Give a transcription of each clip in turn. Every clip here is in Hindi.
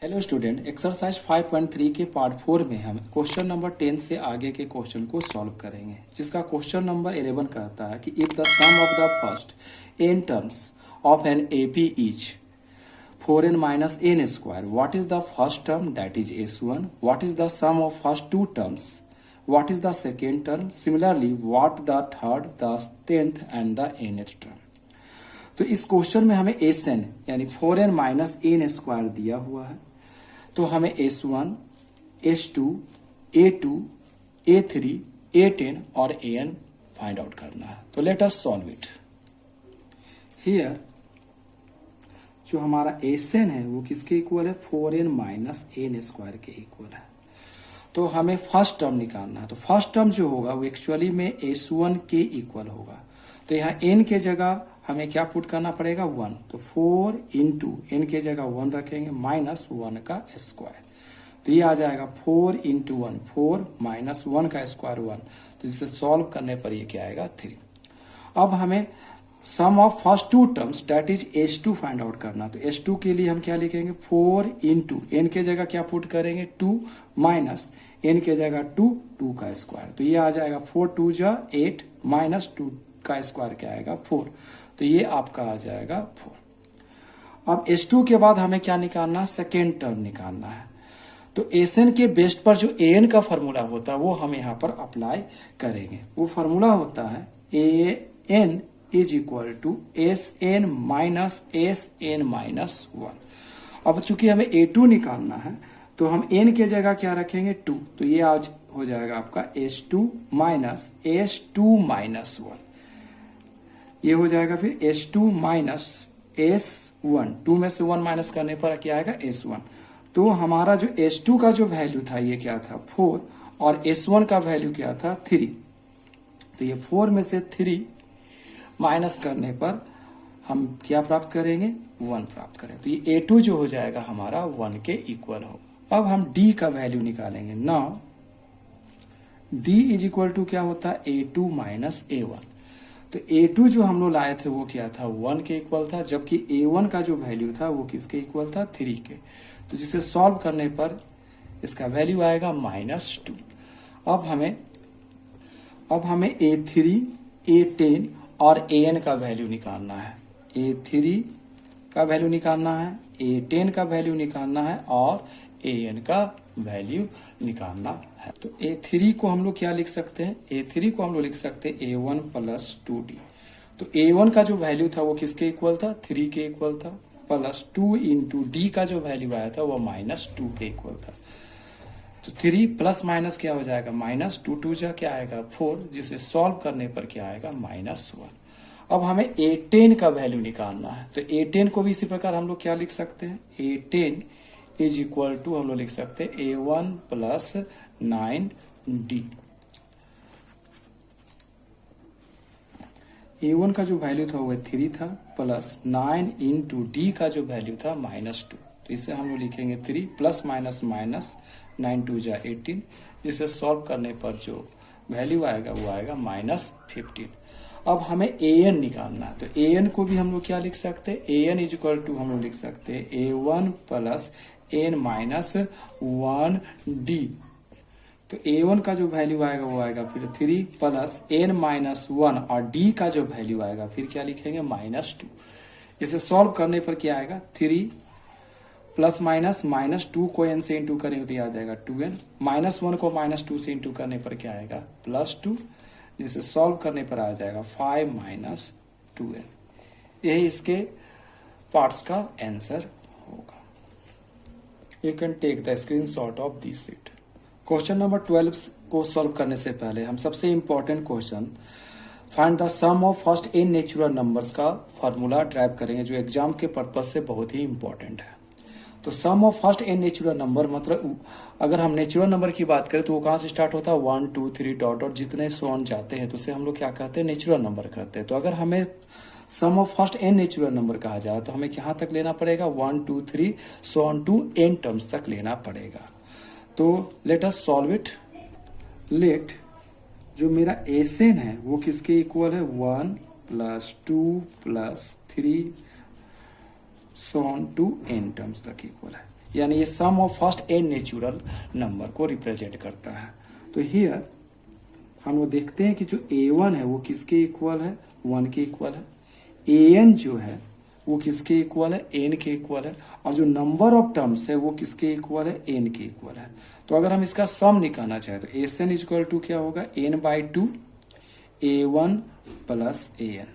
हेलो स्टूडेंट, एक्सरसाइज 5.3 के पार्ट 4 में हम क्वेश्चन नंबर 10 से आगे के क्वेश्चन को सॉल्व करेंगे, जिसका क्वेश्चन नंबर 11 कहता है कि if the sum of the first n terms of an AP is 4n minus n square, what is the first term that is s1, what is the sum of first two terms, what is the second term, similarly what the third, the 10th and the nth term. तो इस क्वेश्चन में हमें Sn यानी 4n माइनस n स्क्वायर दिया हुआ है, तो हमें S1, S2, A2, A3, A10 और An फाइंड आउट करना है। तो let us solve it. Here जो हमारा Sn है वो किसके इक्वल है? 4n माइनस n स्क्वायर के इक्वल है। तो हमें फर्स्ट टर्म निकालना है। तो फर्स्ट टर्म जो होगा वो एक्चुअली में S1 के इक्वल होगा। तो यहाँ n के जगह हमें क्या पुट करना पड़ेगा? 1। तो 4 इंटू n के जगह 1 रखेंगे माइनस 1 का स्क्वायर। तो ये आ जाएगा 4 इंटू 1, 4 माइनस 1 का स्क्वायर 1। तो इसे सॉल्व करने पर ये क्या आएगा? 3। अब हमें sum of first two terms that is S2 find out करना। तो S2 के लिए हम क्या लिखेंगे? 4 इंटू n के जगह क्या पुट करेंगे? 2 माइनस n के जगह 2, 2 का स्क्वायर। तो ये आ जाएगा 4 2 जा 8 माइनस 2 का स्क्वायर क्या आएगा? 4। तो ये आपका आ जाएगा 4। अब S2 के बाद हमें क्या निकालना है? सेकेंड टर्म निकालना है। तो Sn के बेस्ट पर जो An का फॉर्मूला होता है वो हम यहाँ पर अप्लाई करेंगे। वो फॉर्मूला होता है An is equal to Sn minus Sn minus 1। अब चूंकि हमें A2 निकालना है तो हम n के जगह क्या रखेंगे? 2। तो ये आज हो जाएगा आपका S2 माइनस S2 माइनस 1। ये हो जाएगा फिर S2 माइनस S1। 2 में से 1 माइनस करने पर क्या आएगा? S1। तो हमारा जो S2 का जो वैल्यू था ये क्या था? 4। और S1 का वैल्यू क्या था? 3। तो ये 4 में से 3 माइनस करने पर हम क्या प्राप्त करेंगे? 1 प्राप्त करें। तो ये A2 जो हो जाएगा हमारा 1 के इक्वल हो। अब हम D का वैल्यू निकालेंगे। Now D is equal to क्या होता है? A2 minus A1। तो A2 जो हम लोग लाए थे वो क्या था? 1 के इक्वल था, जबकि A1 का जो वैल्यू था वो किसके इक्वल था? 3 के। तो जिसे सॉल्व करने पर इसका वैल्यू आएगा -2। अब हमें A3, A10 और An का वैल्यू निकालना है। A3 का वैल्यू निकालना है, A10 का वैल्यू निकालना है और An का वैल्यू निकालना है। तो A3 को हम लोग क्या लिख सकते हैं? A3 को हम लोग लिख सकते हैं A1 प्लस 2D। तो A1 का जो वैल्यू था वो किसके इक्वल था? 3 के इक्वल था, प्लस 2 इंटू D का जो वैल्यू आया था वो -2 के इक्वल था। तो 3 प्लस माइनस क्या हो जाएगा? -2 2 जा क्या आएगा? 4, जिसे सॉल्व करने पर क्या आएगा? -1। अब हमें A10 का वैल्यू निकालना है। तो A10 को भी इसी प्रकार हम लोग क्या लिख सकते हैं? A10 इज इक्वल टू हम लोग लिख सकते हैं A1 प्लस 9D। A1 का जो वैल्यू था वो 3 था, प्लस 9 इंटू D का जो वैल्यू था -2। तो इसे हम लोग लिखेंगे 3 प्लस माइनस माइनस 9 2 जा 18। इसे सॉल्व करने पर जो वैल्यू आएगा वो आएगा -15। अब हमें An निकालना है। तो An को भी हम लोग क्या लिख सकते हैं? An इज इक्वल टू हम लोग लिख सकते हैं A1 plus n minus 1D। तो A1 का जो वैल्यू आएगा वो आएगा फिर 3 प्लस n माइनस 1 और D का जो वैल्यू आएगा फिर क्या लिखेंगे? -2। इसे सॉल्व करने पर क्या आएगा? 3 प्लस माइनस -2 को n से इंटू करेंगे तो ये आ जाएगा 2n, -1 को -2 से इंटू करने पर क्या आएगा? +2, जिसे सॉल्व करने पर आ जाएगा 5 माइनस 2n। यही इसके पार्ट्स का आंसर होगा। You can take the screenshot of this sheet। Question number 12 को सॉल्व करने से पहले हम सबसे important question find the sum of first n natural numbers का फार्मूला ड्राइव करेंगे, जो एग्जाम के पर्पज से बहुत ही इंपॉर्टेंट है। तो sum of first n natural number मतलब अगर हम नेचुरल नंबर की बात करें तो वो कहाँ से स्टार्ट होता है? 1 2 3 डॉट डॉट जितने सोन जाते हैं तो उसे हम लोग क्या कहते हैं? नेचुरल नंबर कहते हैं। तो अगर हमें sum of first n natural number कहा जाए तो हमें कहाँ तक लेना पड़ेगा? 1 2 3 so on to n terms तक लेना पड़ेगा। तो let us solve it. Let जो मेरा Sn है वो किसके इक्वल है? 1 plus 2 plus 3 so on to n terms तक इक्वल है। यानी ये sum of first n natural number को रिप्रेजेंट करता है। तो हियर हम लोग देखते हैं कि जो a1 है वो किसके इक्वल है, 1 के इक्वल है। an जो है वो किसके इक्वल है, n के इक्वल है। और जो नंबर ऑफ टर्म्स है वो किसके इक्वल है, n के इक्वल है। तो अगर हम इसका सम निकालना चाहें तो एन इक्वल टू क्या होगा, n/2 a1 प्लस an।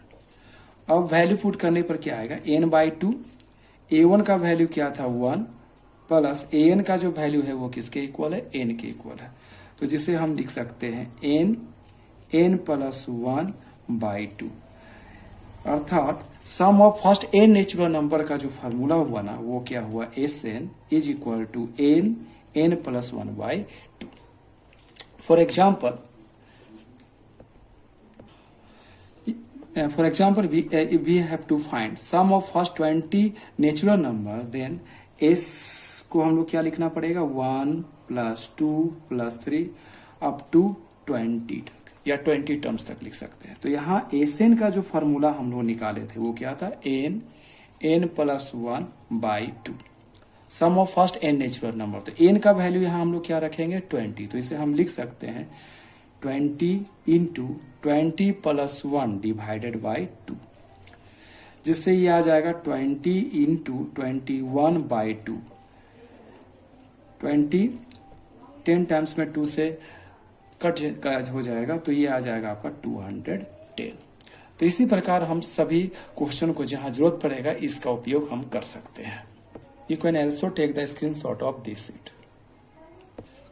अब वैल्यू पुट करने पर क्या आएगा, n/2 a1 का वैल्यू क्या था 1 प्लस an का जो वैल्यू है वो किसके इक्वल है, n के इक्वल है। तो जिसे हम लिख सकते हैं n प्लस 1/2, अर्थात sum of first n natural number का जो फार्मूला हुआ ना वो क्या हुआ, Sn is equal to n plus 1/2। For example we have to find sum of first 20 natural number, then s को हम लोग क्या लिखना पड़ेगा, 1 प्लस 2 प्लस 3 अप टू 20 तक या 20 टर्म्स तक लिख सकते हैं। तो यहाँ Sn का जो फार्मूला हम लोग निकाले थे वो क्या था, n plus 1/2 sum of first n natural number. तो n का वैल्यू यहाँ हम लोग क्या रखेंगे, 20। तो इसे हम लिख सकते हैं 20 इंटू 20 प्लस 1 डिवाइडेड बाई 2, जिससे ये आ जाएगा 20 इंटू 21/2। 20 10 टाइम्स में 2 से कट हो जाएगा, तो ये आ जाएगा आपका 210। तो इसी प्रकार हम सभी क्वेश्चन को जहां जरूरत पड़ेगा इसका उपयोग हम कर सकते हैं। You can also take the screenshot of this sheet.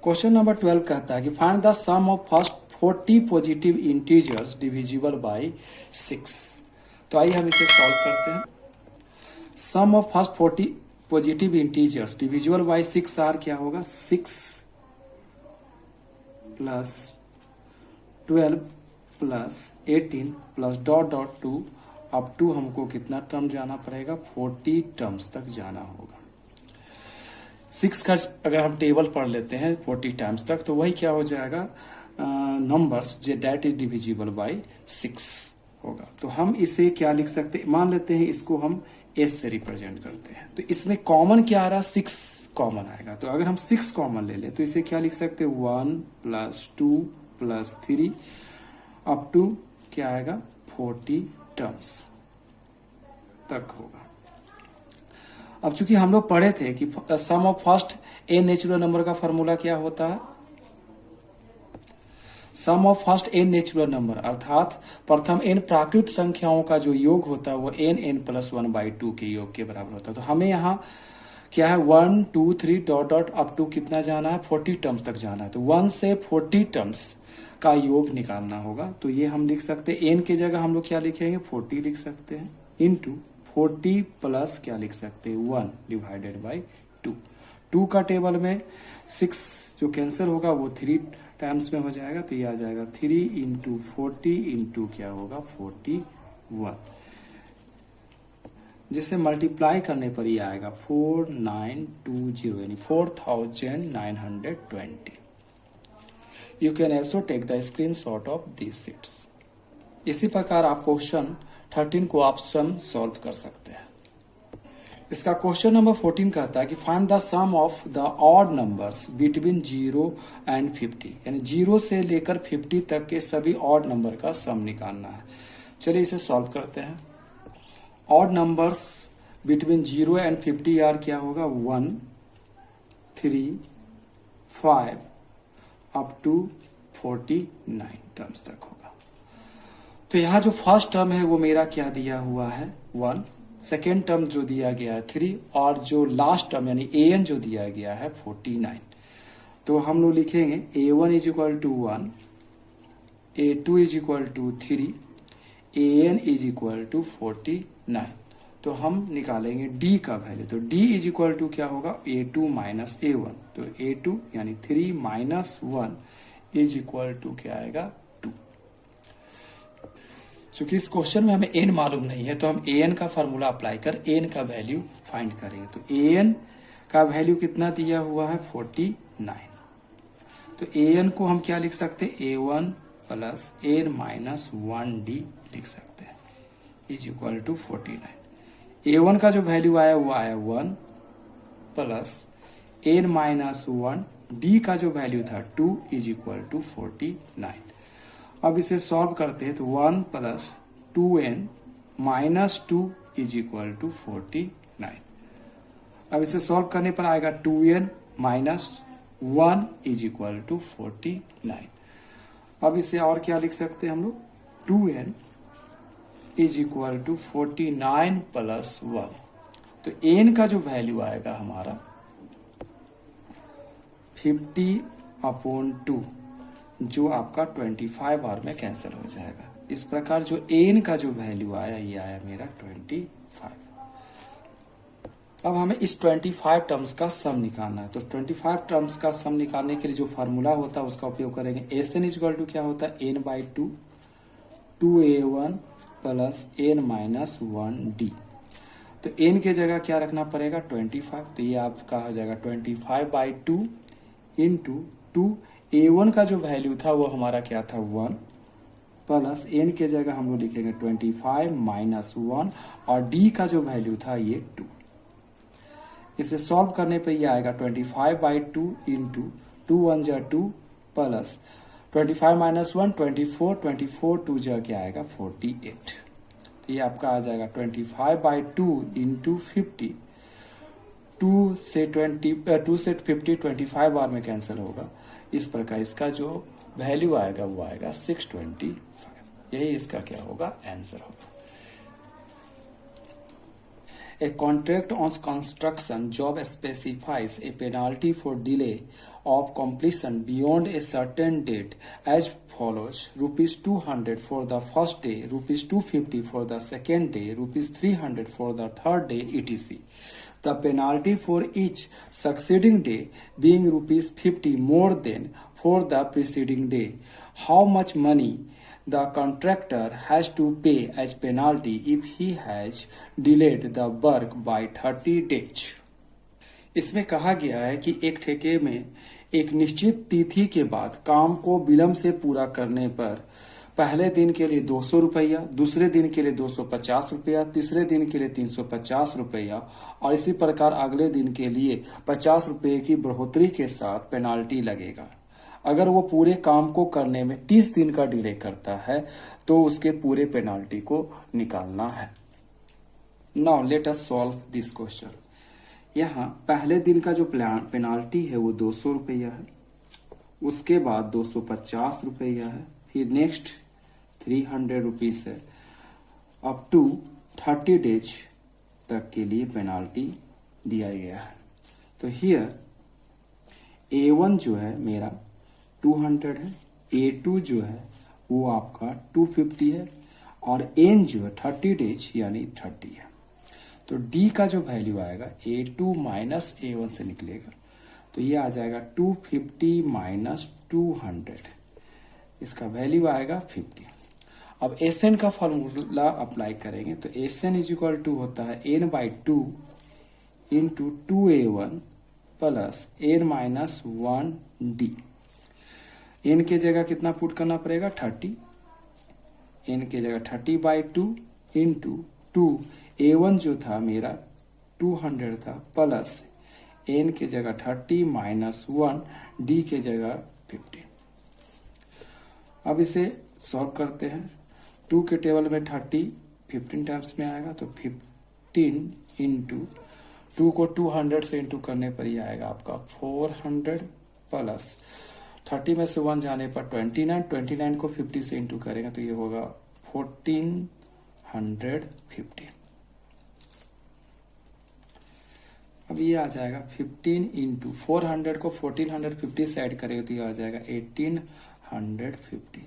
Question number 12 कहता है कि find the sum of first 40 positive integers divisible by 6। तो आइए हम इसे सॉल्व करते हैं। Sum of first 40 positive integers divisible by 6 are क्या होगा, 6 plus 12 plus 18 plus dot dot 2 up to हमको कितना टर्म जाना पड़ेगा, 40 टर्म्स तक जाना होगा। 6 का अगर हम टेबल पढ़ लेते हैं 40 टाइम्स तक, तो वही क्या हो जाएगा, नंबर्स जे डेट इज डिविजिबल बाय 6 होगा। तो हम इसे क्या लिख सकते हैं, मान लेते हैं इसको हम s से रिप्रेजेंट करते हैं। तो इसमें कॉमन क्या आ रहा है, 6 कॉमन आएगा। तो अगर हम 6 कॉमन ले लें तो इसे क्या लिख सकते हैं, 1 प्लस 2 प्लस 3 अप टू क्या आएगा, 40 टर्म्स तक होगा। अब चूंकि हम लोग पढ़े थे कि sum of first n natural number का फॉर्मूला क्या होता है, sum of first n natural number अर्थात प्रथम n प्राकृत संख्याओं का जो योग होता है वो n प्लस 1/2 के योग के बराबर होता है। तो हमें यहाँ क्या है, 1 2 3 डॉट डॉट अप टू कितना जाना है, 40 टर्म्स तक जाना है। तो 1 से 40 टर्म्स का योग निकालना होगा। तो ये हम लिख सकते हैं, n की जगह हम लोग क्या लिखेंगे, 40 लिख सकते हैं, इंटू 40 प्लस क्या लिख सकते हैं, 1 डिवाइडेड बाई 2। 2 का टेबल में 6 जो कैंसिल होगा वो 3 टाइम्स में हो जाएगा। तो ये आ जाएगा 3 इंटू 40 इंटू क्या होगा, 41, जिससे मल्टीप्लाई करने पर ही आएगा 4920 यानी 4920। You can also take the screenshot of this sheets. इसी प्रकार आप क्वेश्चन 13 को आप स्वयं सॉल्व कर सकते हैं। इसका क्वेश्चन नंबर 14 कहता है कि find the sum of the odd numbers between 0 and 50, यानी 0 से लेकर 50 तक के सभी ऑड नंबर का सम निकालना है। चलिए इसे सॉल्व करते हैं। Odd numbers between 0 and 50 are क्या होगा, 1 3 5 अप टू 49 टर्म्स तक होगा। तो यहाँ जो फर्स्ट टर्म है वो मेरा क्या दिया हुआ है, 1, सेकेंड टर्म जो दिया गया है 3, और जो लास्ट टर्म यानी an जो दिया गया है 49। तो हम लोग लिखेंगे a1 is equal to 1, a2 is equal to 3, an is equal to 49। तो हम निकालेंगे d का वैल्यू। तो d इज इक्वल टू क्या होगा, a2 माइनस a1। तो a2 यानी 3 माइनस 1 इज इक्वल टू क्या आएगा, 2। चूंकि इस क्वेश्चन में हमें n मालूम नहीं है तो हम an का फॉर्मूला अप्लाई कर n का वैल्यू फाइंड करेंगे। तो an का वैल्यू कितना दिया हुआ है, 49। तो an को हम क्या लिख सकते हैं, a1 plus n minus 1d लिख सकते हैं इज इक्वल टू 49। a1 का जो वैल्यू आया वो आया 1 प्लस n माइनस 1, d का जो वैल्यू था 2 इज इक्वल टू 49। अब इसे सॉल्व करते हैं तो 1 plus 2n minus 2 is equal to 49। अब इसे सॉल्व करने पर आएगा 2n minus 1 is equal to 49। अब इसे और क्या लिख सकते हैं हम लोग, 2n is equal to 49 plus 1। तो n का जो वैल्यू आएगा हमारा 50/2, जो आपका 25 बार में कैंसिल हो जाएगा। इस प्रकार जो n का जो वैल्यू आया ये आया मेरा 25। अब हमें इस 25 टर्म्स का सम निकालना है। तो 25 टर्म्स का सम निकालने के लिए जो फार्मूला होता है उसका उपयोग करेंगे। Sn इक्वल टू क्या होता है, n/2 2a1 plus n minus 1d। तो n के जगह क्या रखना पड़ेगा 25, तो ये आपका हो जाएगा 25/2 इंटू 2। a1 का जो वैल्यू था वो हमारा क्या था 1, प्लस n के जगह हम लोग लिखेंगे 25 माइनस 1 और d का जो वैल्यू था ये 2। इसे सॉल्व करने पे ये आएगा 25/2 इंटू 2 1 जा 2 प्लस 25 माइनस 1 24, 24 2 जा क्या आएगा 48। तो ये आपका आ जाएगा 25/2 इंटू 50। 2 से 50 25 बार में कैंसिल होगा। इस प्रकार इसका जो वैल्यू आएगा वो आएगा 625। यही इसका क्या होगा, आंसर होगा। A contract on construction job specifies a penalty for delay of completion beyond a certain date as follows: rupees 200 for the first day, rupees 250 for the second day, rupees 300 for the third day, etc. The penalty for each succeeding day being rupees 50 more than for the preceding day. How much money the contractor has to pay as penalty if he has delayed the work by 30 days? इसमें कहा गया है कि एक ठेके में एक निश्चित तिथि के बाद काम को विलंब से पूरा करने पर पहले दिन के लिए 200 रुपया, दूसरे दिन के लिए 250 रुपया, तीसरे दिन के लिए 350 रुपया और इसी प्रकार अगले दिन के लिए 50 रुपये की बढ़ोतरी के साथ पेनाल्टी लगेगा। अगर वो पूरे काम को करने में 30 दिन का डिले करता है तो उसके पूरे पेनाल्टी को निकालना है। Now let us solve this question. यहाँ पहले दिन का जो पेनाल्टी है वो 200 रुपया है, उसके बाद 250 रुपया है, फिर नेक्स्ट 300 रुपीज है। अप टू 30 डेज तक के लिए पेनाल्टी दिया गया है। तो हियर A1 जो है मेरा 200 है, A2 जो है वो आपका 250 है और N जो है 30 डेज यानी 30 है। तो D का जो वैल्यू आएगा A2 माइनस A1 से निकलेगा, तो ये आ जाएगा 250 माइनस 200, इसका वैल्यू आएगा 50। अब Sn का फॉर्मूला अप्लाई करेंगे तो Sn इज इक्वल टू होता है n/2 into 2A1 plus n minus 1d। n के जगह कितना पुट करना पड़ेगा 30, n के जगह 30/2 इंटू 2 A1 जो था मेरा 200 था प्लस n के जगह 30 माइनस 1 d के जगह 50। अब इसे सॉल्व करते हैं। 2 के टेबल में 30 15 टाइम्स में आएगा, तो 15 इंटू 2 को 200 से इंटू करने पर ही आएगा आपका 400 प्लस 30 में से 1 जाने पर 29 को 50 से इंटू करेंगे तो ये होगा 1450। अब ये आ जाएगा 15 इंटू 400 को 1450 से ऐड करेंगे तो ये आ जाएगा 1850,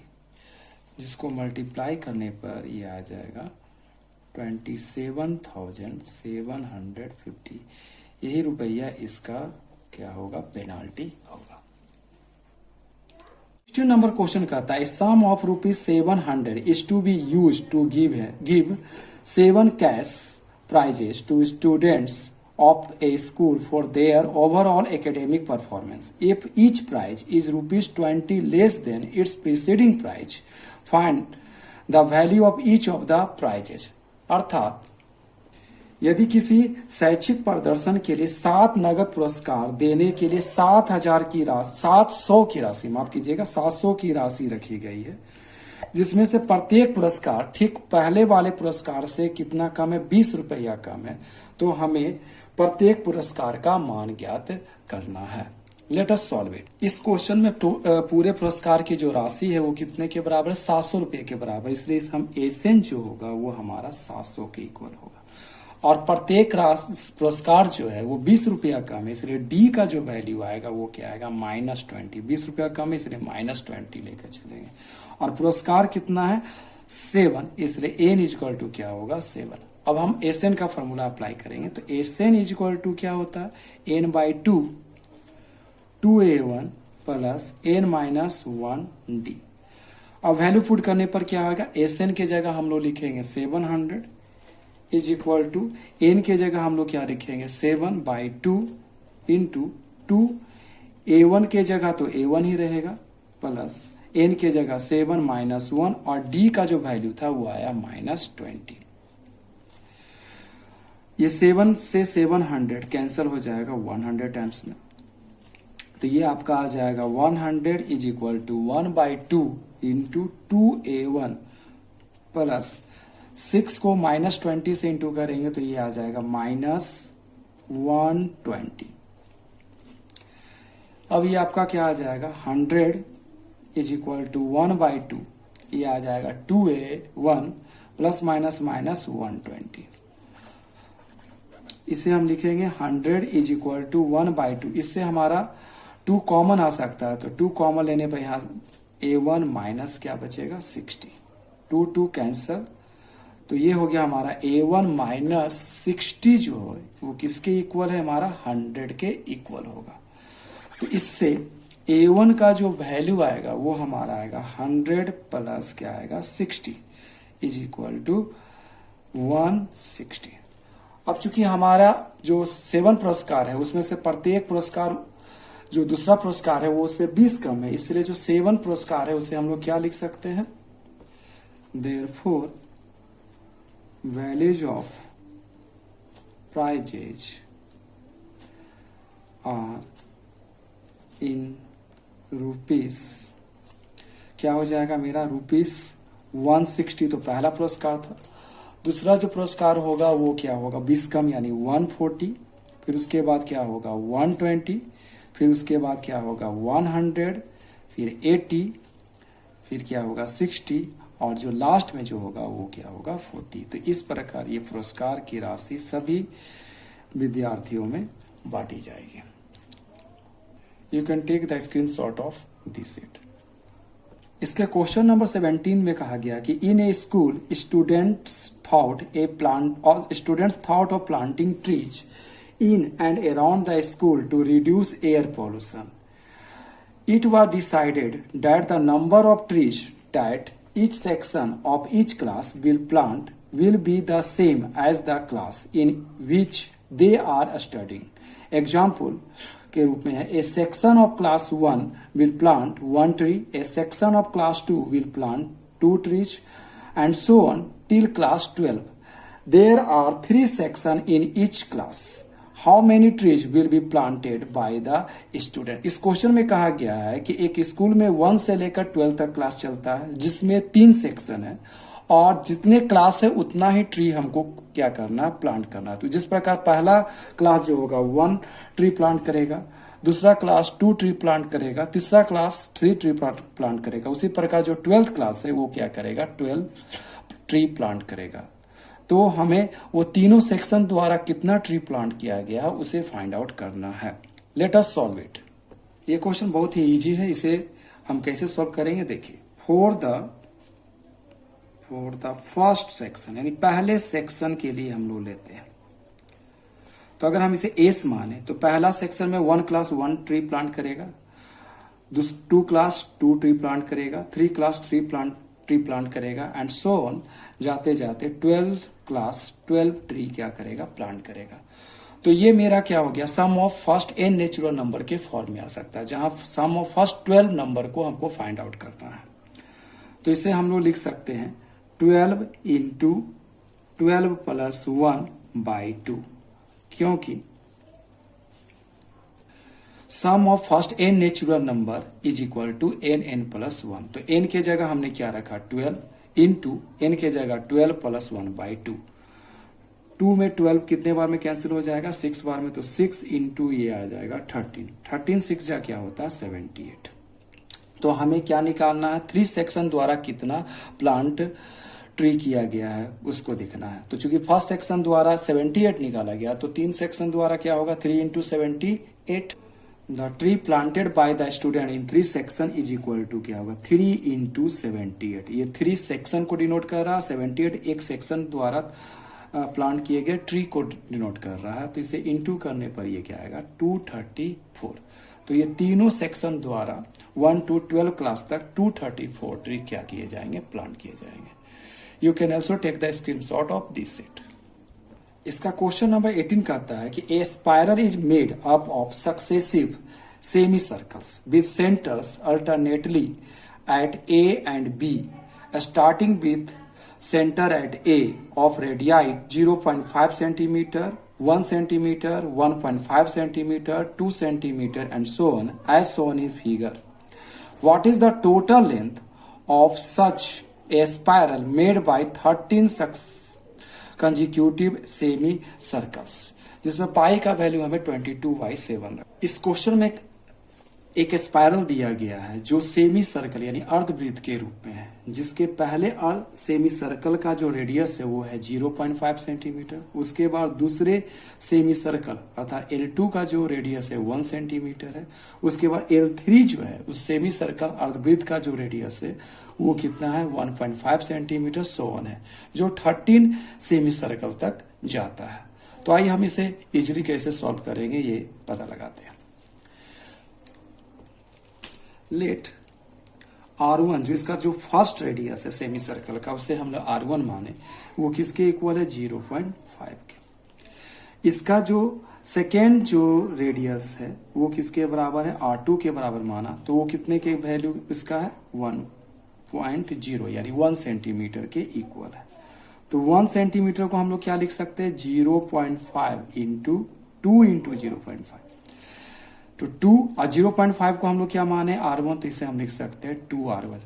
जिसको मल्टीप्लाई करने पर ये आ जाएगा 27,750। यही रुपया इसका क्या होगा, पेनाल्टी होगा। नंबर क्वेश्चन कहता है sum of rupees 700 is to be use to give 7 cash prizes to students of a school for their overall academic performance. If each prize is rupees 20 less than its preceding prize, find the value of each of the prizes. अर्थात यदि किसी शैक्षिक प्रदर्शन के लिए 7 नगद पुरस्कार देने के लिए 700 की राशि, माफ कीजिएगा 700 की राशि रखी गई है, जिसमें से प्रत्येक पुरस्कार ठीक पहले वाले पुरस्कार से कितना कम है, 20 रुपया कम है, तो हमें प्रत्येक पुरस्कार का मान ज्ञात करना है। Late us solve it. इस क्वेश्चन में पूरे पुरस्कार की जो राशि है वो कितने के बराबर है, 700 रुपए के बराबर, इसलिए हम एसएन जो होगा वो हमारा 700 के इक्वल होगा। और प्रत्येक पुरस्कार जो है वो 20 रुपया कम है, इसलिए डी का जो वैल्यू आएगा वो क्या आएगा, -20। 20 रुपया कम है इसलिए -20 लेकर चलेंगे। और पुरस्कार कितना है, 7, इसलिए एन इक्वल टू क्या होगा, 7। अब हम एस एन का फॉर्मूला अप्लाई करेंगे, तो एस एन इक्वल टू क्या होता है, n/2 2a1 प्लस n-1d। अब वैल्यू पुट करने पर क्या होगा, एस एन के जगह हम लोग लिखेंगे 700 इज इक्वल टू एन के जगह हम लोग क्या लिखेंगे, 7/2 इंटू 2, a1 के जगह तो a1 ही रहेगा प्लस एन के जगह 7 -1 और डी का जो वैल्यू था वो आया -20। ये 7 से 700 कैंसिल हो जाएगा 100 टाइम्स में, तो ये आपका आ जाएगा 100 is equal to 1/2 into 2a1 plus 6 को -20 से इंटू करेंगे तो ये आ जाएगा -120। अब ये आपका क्या आ जाएगा, 100 इज इक्वल टू 1/2, ये आ जाएगा 2a1 प्लस माइनस -120। इसे हम लिखेंगे 100 इज इक्वल टू 1/2। इससे हमारा 2 कॉमन आ सकता है, तो 2 कॉमन लेने पर यहाँ a1 माइनस क्या बचेगा, 60। 2 कैंसल, तो ये हो गया हमारा a1 माइनस 60 जो है वो किसके इक्वल है, हमारा 100 के इक्वल होगा। तो इससे a1 का जो वैल्यू आएगा वो हमारा आएगा 100 प्लस क्या आएगा, 60 इज इक्वल टू 160। अब चूंकि हमारा जो 7 पुरस्कार है उसमें से प्रत्येक पुरस्कार जो दूसरा पुरस्कार है वो उससे 20 कम है, इसलिए जो 7 पुरस्कार है उसे हम लोग क्या लिख सकते हैं, therefore values of prices are in rupees, क्या हो जाएगा मेरा, ₹160 तो पहला पुरस्कार था। दूसरा जो पुरस्कार होगा वो क्या होगा, 20 कम यानी 140, फिर उसके बाद क्या होगा 120, फिर उसके बाद क्या होगा 100, फिर 80, फिर क्या होगा 60, और जो लास्ट में जो होगा वो क्या होगा 40। तो इस प्रकार ये पुरस्कार की राशि सभी विद्यार्थियों में बांटी जाएगी। You can take the screenshot of this sheet. इसके क्वेश्चन नंबर 17 में कहा गया कि in a school students thought of planting trees in and around the school to reduce air pollution. It was decided that the number of trees that each section of each class will plant will be the same as the class in which they are studying. Example के रूप में है, a section of class 1 will plant 1 tree, a section of class 2 will plant 2 trees, and so on till class 12. There are 3 sections in each class. How many trees will be planted by the student. इस क्वेश्चन में कहा गया है कि एक स्कूल में 1 से लेकर 12 तक क्लास चलता है, जिसमें 3 सेक्शन है और जितने क्लास है उतना ही ट्री हमको क्या करना, प्लांट करना। तो जिस प्रकार पहला क्लास जो होगा 1 ट्री प्लांट करेगा, दूसरा क्लास 2 ट्री प्लांट करेगा, तीसरा क्लास 3 ट्री प्लांट करेगा, उसी प्रकार जो 12th क्लास है वो क्या करेगा, 12 ट्री प्लांट करेगा। तो हमें वो तीनों सेक्शन द्वारा कितना ट्री प्लांट किया गया उसे फाइंड आउट करना है। Late us solve it. ये क्वेश्चन बहुत ही इजी है, इसे हम कैसे सॉल्व करेंगे देखिए। फॉर द फर्स्ट सेक्शन यानी पहले सेक्शन के लिए हम लोग लेते हैं, तो अगर हम इसे एस माने तो पहला सेक्शन में 1 क्लास 1 ट्री प्लांट करेगा, 2 क्लास 2 ट्री प्लांट करेगा, 3 क्लास 3 ट्री प्लांट करेगा, एंड सो ऑन जाते जाते 12 क्लास 12 ट्री क्या करेगा, प्लांट करेगा। तो ये मेरा क्या हो गया, sum of first n natural number के फॉर्म में आ सकता है, जहां सम ऑफ फर्स्ट 12 नंबर को हमको फाइंड आउट करना है। तो इसे हम लोग लिख सकते हैं 12 इंटू 12 प्लस 1 बाई 2, क्योंकि sum of first n natural number is equal to n plus 1। तो n के जगह हमने क्या रखा 12 इंटू n के जगह 12 प्लस 1 बाई 2। 2 में 12 कितने बार में कैंसिल हो जाएगा 6 बार में, तो 6 इंटू ये आ जाएगा 13, 13 6 जा क्या होता है 78। तो हमें क्या निकालना है 3 सेक्शन द्वारा कितना प्लांट ट्री किया गया है उसको देखना है। तो चूंकि फर्स्ट सेक्शन द्वारा 78 निकाला गया तो 3 सेक्शन द्वारा क्या होगा 3 into 78। The tree planted by the student in 3 section is equal to क्या होगा 3 इंटू 78। ये 3 सेक्शन को डिनोट कर रहा है, 78 एक सेक्शन द्वारा प्लांट किए गए ट्री को डिनोट कर रहा है। तो इसे इंटू करने पर ये क्या आएगा 234। तो ये तीनों सेक्शन द्वारा 1 to 12 क्लास तक 234 ट्री क्या किए जाएंगे प्लांट किए जाएंगे। You can also take the screenshot of this set. इसका क्वेश्चन नंबर 18 कहता है कि a spiral is made up of successive semi circles with centers alternately at A and B starting with center at A of radii 0.5 centimeter, 1 centimeter, 1.5 centimeter, 2 centimeter and so on as shown in figure. What is the total length of such a spiral made by 13 consecutive semicircles? जिसमें पाई का वैल्यू हमें 22/7। इस क्वेश्चन में एक स्पाइरल दिया गया है जो सेमी सर्कल यानी अर्धवृत्त के रूप में है, जिसके पहले अर्ध सेमी सर्कल का जो रेडियस है वो है 0.5 सेंटीमीटर। उसके बाद दूसरे सेमी सर्कल अर्थात L2 का जो रेडियस है 1 सेंटीमीटर है। उसके बाद L3 जो है उस सेमी सर्कल अर्धवृत्त का जो रेडियस है वो कितना है 1.5 सेंटीमीटर सोन है, जो 13 सेमी सर्कल तक जाता है। तो आइए हम इसे इजिली कैसे सॉल्व करेंगे ये पता लगाते हैं। लेट R1 जो इसका जो फर्स्ट रेडियस है सेमी सर्कल का उसे हम लोग R1 माने, वो किसके इक्वल है 0.5 के। इसका जो सेकेंड जो रेडियस है वो किसके बराबर है R2 के बराबर माना, तो वो कितने के वैल्यू इसका है 1.0 यानी 1 सेंटीमीटर के इक्वल है। तो 1 सेंटीमीटर को हम लोग क्या लिख सकते हैं 0.5 इंटू 2 इंटू 0.5। तो 2 और 0.5 को हम लोग क्या माने R1, तो इसे हम लिख सकते हैं 2R1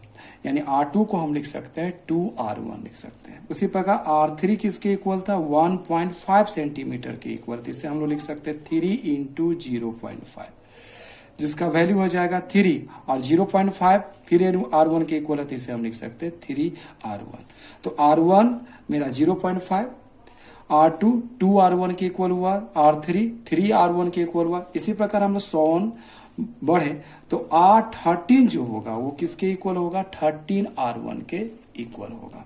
यानी R2 को हम लिख सकते हैं 2R1 लिख सकते हैं। उसी प्रकार R3 किसके इक्वल था 1.5 सेंटीमीटर के इक्वल, तो इसे हम लोग लिख सकते हैं 3 इंटू 0.5 जिसका वैल्यू हो जाएगा 3 और 0.5 फिर R1 के इक्वल है, तो इसे हम लिख सकते हैं 3R1। तो R1 मेरा 0.5, R2 2R1 के इक्वल हुआ, R3 3R1 के इक्वल हुआ। इसी प्रकार हम लोग सोन बढ़े तो R13 जो होगा वो किसके इक्वल होगा 13R1 के इक्वल होगा।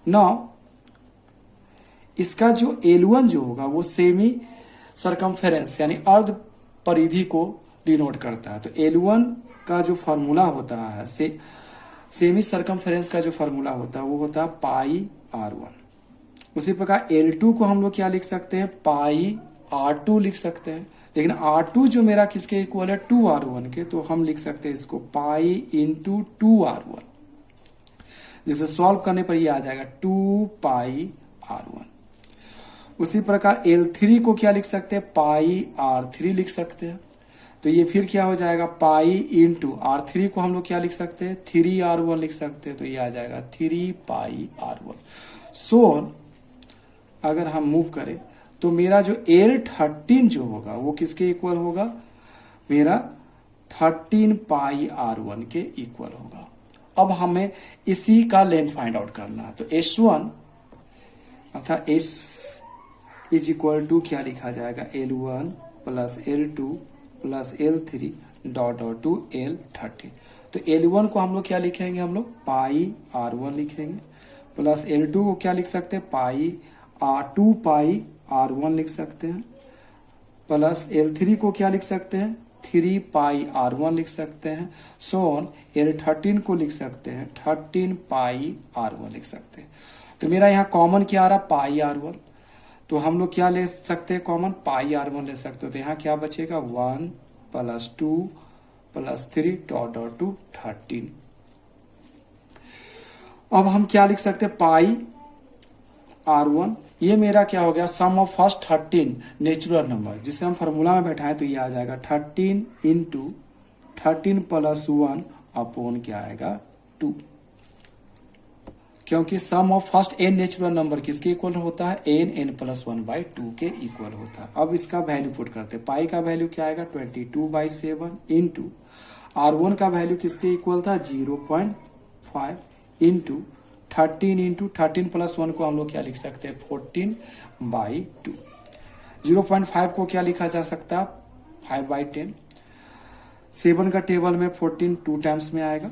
नाउ इसका जो L1 जो होगा वो सेमी सरकमफेरेंस यानी अर्ध परिधि को डिनोट करता है। तो L1 का जो फॉर्मूला होता है सेमी सरकमफेरेंस का जो फॉर्मूला होता है वो होता है पाई R1। उसी प्रकार L2 को हम लोग क्या लिख सकते हैं पाई R2 लिख सकते हैं, लेकिन R2 जो मेरा किसके इक्वल है 2R1 के, तो हम लिख सकते हैं इसको पाई इंटू 2R1, जिसे सॉल्व करने पर ये आ जाएगा 2 पाई R1। उसी प्रकार L3 को क्या लिख सकते हैं पाई R3 लिख सकते हैं, तो ये फिर क्या हो जाएगा पाई इंटू R3 को हम लोग क्या लिख सकते हैं 3R1 लिख सकते हैं, तो ये आ जाएगा 3 पाई R1। सो अगर हम मूव करें तो मेरा जो L13 जो होगा वो किसके इक्वल होगा मेरा 13 पाई R1 के इक्वल होगा। अब हमें इसी का लेंथ फाइंड आउट करना है, तो S1 अर्थात S इज इक्वल टू क्या लिखा जाएगा L1 plus L2 plus L3 dot dot to L13। तो L1 को हम लोग क्या लिखेंगे हम लोग पाई R1 लिखेंगे, प्लस L2 को क्या लिख सकते हैं पाई R2 पाई R1 लिख सकते हैं, प्लस L3 को क्या लिख सकते हैं 3 पाई R1 लिख सकते हैं। सोन L13 को लिख सकते हैं 13 पाई R1 लिख सकते हैं। तो मेरा यहाँ कॉमन क्या आ रहा पाई R1, तो हम लोग क्या ले सकते हैं कॉमन पाई R1 ले सकते हो। तो यहाँ क्या बचेगा 1 plus 2 plus 3 dot dot to 13। अब हम क्या लिख सकते हैं पाई R1, ये मेरा क्या हो गया, sum of first 13 natural number, जिसे हम फार्मूला में बैठाएं तो ये आ जाएगा 13 इंटू 13 प्लस 1 अपॉन क्या आएगा 2, क्योंकि sum of first n natural number किसके इक्वल होता है, n प्लस 1/2 के इक्वल होता है। अब इसका वैल्यू पुट करते हैं, पाई का वैल्यू क्या आएगा 22/7 इंटू R1 का वैल्यू किसके इक्वल था 0.5 इंटू 13 प्लस 1 को हम लोग क्या लिख सकते हैं 14/2। 0.5 को क्या लिखा जा सकता है 5/10। 7 का टेबल में 14 2 टाइम्स में आएगा,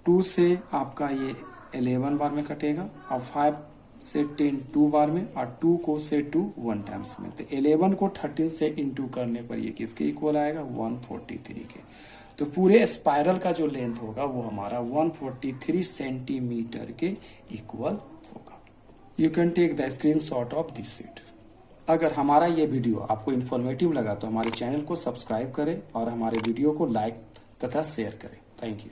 2 से आपका ये 11 बार में कटेगा, और 5 से 10 2 बार में, और 2 को से 2 1 टाइम्स में। तो 11 को 13 से इंटू करने पर ये किसके इक्वल आएगा 143 के। तो पूरे स्पाइरल का जो लेंथ होगा वो हमारा 143 सेंटीमीटर के इक्वल होगा। You can take the screenshot of this sheet. अगर हमारा ये वीडियो आपको इन्फॉर्मेटिव लगा तो हमारे चैनल को सब्सक्राइब करें और हमारे वीडियो को लाइक तथा शेयर करें। Thank you.